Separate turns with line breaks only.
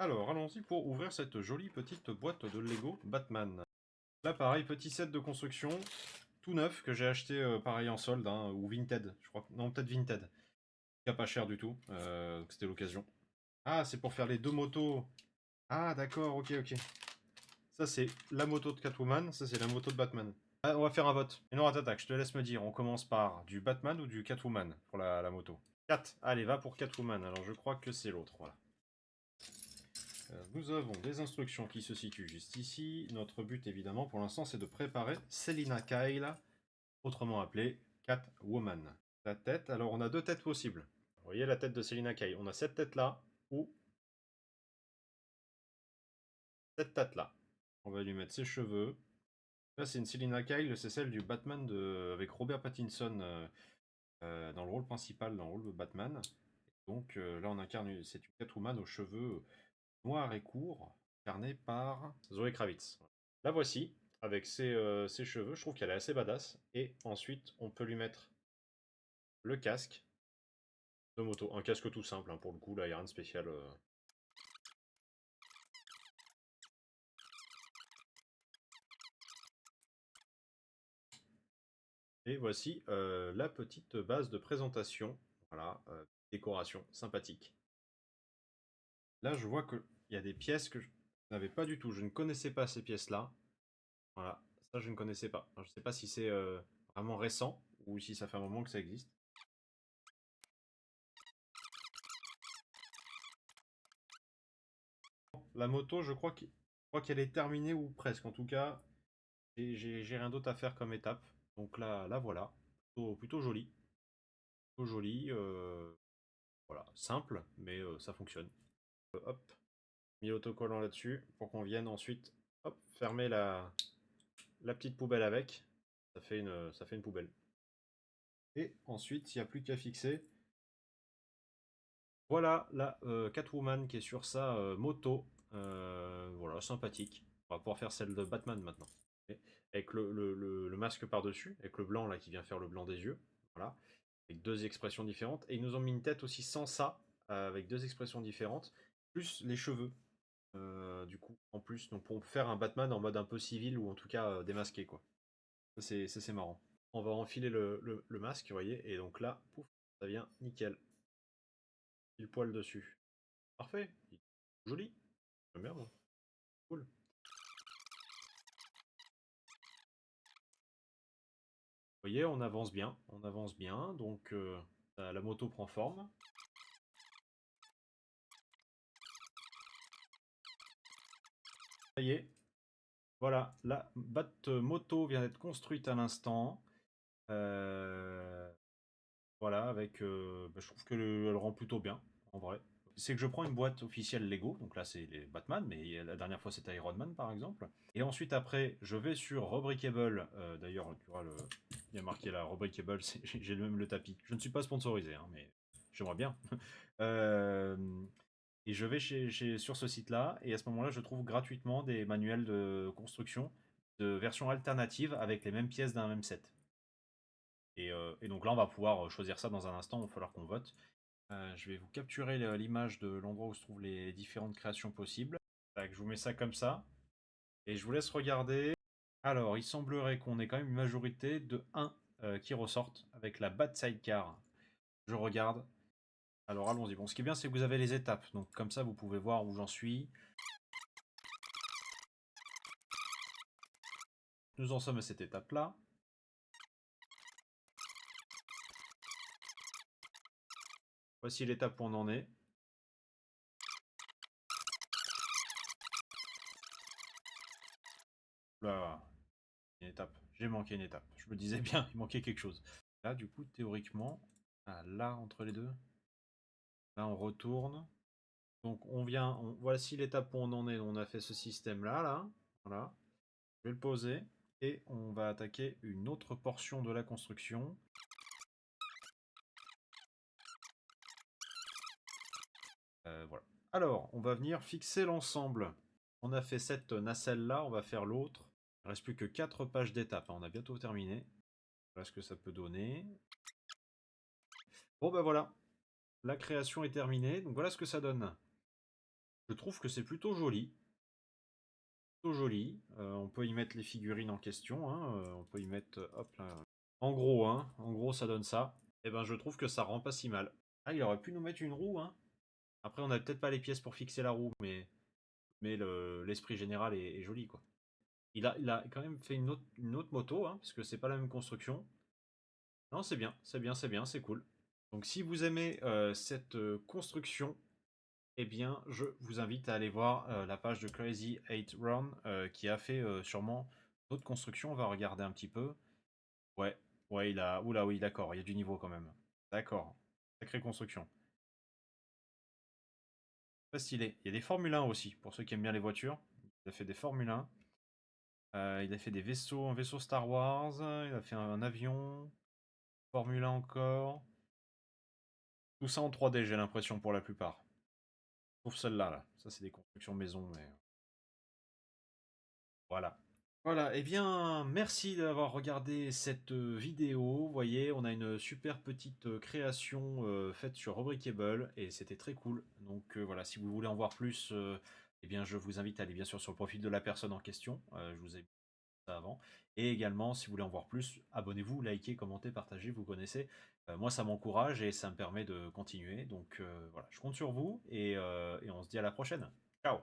Alors, allons-y pour ouvrir cette jolie petite boîte de Lego Batman. Là, pareil, petit set de construction, tout neuf, que j'ai acheté pareil en solde, hein, ou Vinted, je crois. Non, peut-être Vinted. Pas cher du tout, donc c'était l'occasion. Ah, c'est pour faire les deux motos. Ah, d'accord, ok, ok. Ça, c'est la moto de Catwoman, ça, c'est la moto de Batman. Ah, on va faire un vote. Et non, attends, je te laisse me dire, on commence par du Batman ou du Catwoman pour la moto. 4. Allez, va pour Catwoman. Alors, je crois que c'est l'autre, voilà. Nous avons des instructions qui se situent juste ici. Notre but, évidemment, pour l'instant, c'est de préparer Selina Kyle, autrement appelée Catwoman. La tête, alors on a deux têtes possibles. Vous voyez la tête de Selina Kyle. On a cette tête-là ou cette tête-là. On va lui mettre ses cheveux. Là, c'est une Selina Kyle, c'est celle du Batman avec Robert Pattinson dans le rôle principal, dans le rôle de Batman. Donc là, on incarne, c'est une Catwoman aux cheveux noirs et courts, incarnée par Zoé Kravitz. La voici, avec ses cheveux. Je trouve qu'elle est assez badass. Et ensuite, on peut lui mettre le casque de moto. Un casque tout simple, hein, pour le coup, là, il n'y a rien de spécial. Et voici la petite base de présentation. Voilà, décoration sympathique. Là, je vois qu'il y a des pièces que je n'avais pas du tout. Je ne connaissais pas ces pièces-là. Voilà, ça, je ne connaissais pas. Alors, je ne sais pas si c'est vraiment récent ou si ça fait un moment que ça existe. La moto, je crois qu'elle est terminée ou presque. En tout cas, j'ai rien d'autre à faire comme étape. Donc là voilà. Plutôt joli. Plutôt joli. Voilà. Simple, mais ça fonctionne. Hop. Mis autocollant là-dessus pour qu'on vienne ensuite hop, fermer la petite poubelle avec. Ça fait une poubelle. Et ensuite, il n'y a plus qu'à fixer. Voilà la Catwoman qui est sur sa moto. Voilà, sympathique. On va pouvoir faire celle de Batman maintenant. Et avec le masque par-dessus, avec le blanc là qui vient faire le blanc des yeux. Voilà. Avec deux expressions différentes. Et ils nous ont mis une tête aussi sans ça, avec deux expressions différentes. Plus les cheveux. Du coup, en plus, donc pour faire un Batman en mode un peu civil ou en tout cas démasqué quoi. Ça c'est marrant. On va enfiler le masque, vous voyez, et donc là, pouf, ça vient nickel. Pile poil dessus. Parfait. Joli. J'aime bien moi. Cool. Vous voyez, on avance bien. On avance bien. Donc la moto prend forme. Ça y est. Voilà, la Bat moto vient d'être construite à l'instant. Voilà, avec. Je trouve qu'elle rend plutôt bien, en vrai. C'est que je prends une boîte officielle Lego, donc là c'est les Batman, mais la dernière fois c'était Iron Man par exemple. Et ensuite après, je vais sur Rubricable, d'ailleurs tu vois, il y a marqué là, Rubricable, j'ai même le tapis. Je ne suis pas sponsorisé, hein, mais j'aimerais bien. Euh, et je vais sur ce site-là, et à ce moment-là je trouve gratuitement des manuels de construction de versions alternatives avec les mêmes pièces d'un même set. Et donc là on va pouvoir choisir ça dans un instant, il va falloir qu'on vote. Je vais vous capturer l'image de l'endroit où se trouvent les différentes créations possibles. Tac, je vous mets ça comme ça. Et je vous laisse regarder. Alors, il semblerait qu'on ait quand même une majorité de 1 qui ressortent avec la Bat Sidecar. Je regarde. Alors, allons-y. Bon, ce qui est bien, c'est que vous avez les étapes. Donc, comme ça, vous pouvez voir où j'en suis. Nous en sommes à cette étape-là. Voici l'étape où on en est. Là, une étape. J'ai manqué une étape. Je me disais bien, il manquait quelque chose. Là, du coup, théoriquement, là, entre les deux, là, on retourne. Donc, voici l'étape où on en est. On a fait ce système-là, là. Voilà. Je vais le poser. Et on va attaquer une autre portion de la construction. Voilà. Alors, on va venir fixer l'ensemble. On a fait cette nacelle-là, on va faire l'autre. Il ne reste plus que 4 pages d'étapes, hein. On a bientôt terminé. Voilà ce que ça peut donner. Bon ben voilà, la création est terminée. Donc voilà ce que ça donne. Je trouve que c'est plutôt joli. Plutôt joli. On peut y mettre les figurines en question, hein, on peut y mettre, hop là. En gros ça donne ça. Et ben je trouve que ça rend pas si mal. Ah, il aurait pu nous mettre une roue, hein. Après on a peut-être pas les pièces pour fixer la roue, mais l'esprit général est joli, quoi. Il a quand même fait une autre moto, hein, parce que c'est pas la même construction. Non, c'est bien, c'est bien, c'est bien, c'est cool. Donc si vous aimez cette construction, eh bien je vous invite à aller voir la page de Crazy 8 Run qui a fait sûrement d'autres constructions. On va regarder un petit peu. Ouais, ouais, il a. Oula, oui, d'accord, il y a du niveau quand même. D'accord. Sacrée construction. Pas stylé. Il y a des Formule 1 aussi, pour ceux qui aiment bien les voitures. Il a fait des Formule 1. Il a fait des vaisseaux, un vaisseau Star Wars. Il a fait un avion. Formule 1 encore. Tout ça en 3D, j'ai l'impression, pour la plupart. Sauf celle-là, là. Ça, c'est des constructions maison, mais. Voilà. Voilà, eh bien, merci d'avoir regardé cette vidéo. Vous voyez, on a une super petite création faite sur Rubricable et c'était très cool. Donc voilà, si vous voulez en voir plus, eh bien, je vous invite à aller bien sûr sur le profil de la personne en question. Je vous ai mis ça avant. Et également, si vous voulez en voir plus, abonnez-vous, likez, commentez, partagez, vous connaissez. Moi, ça m'encourage et ça me permet de continuer. Donc voilà, je compte sur vous et on se dit à la prochaine. Ciao!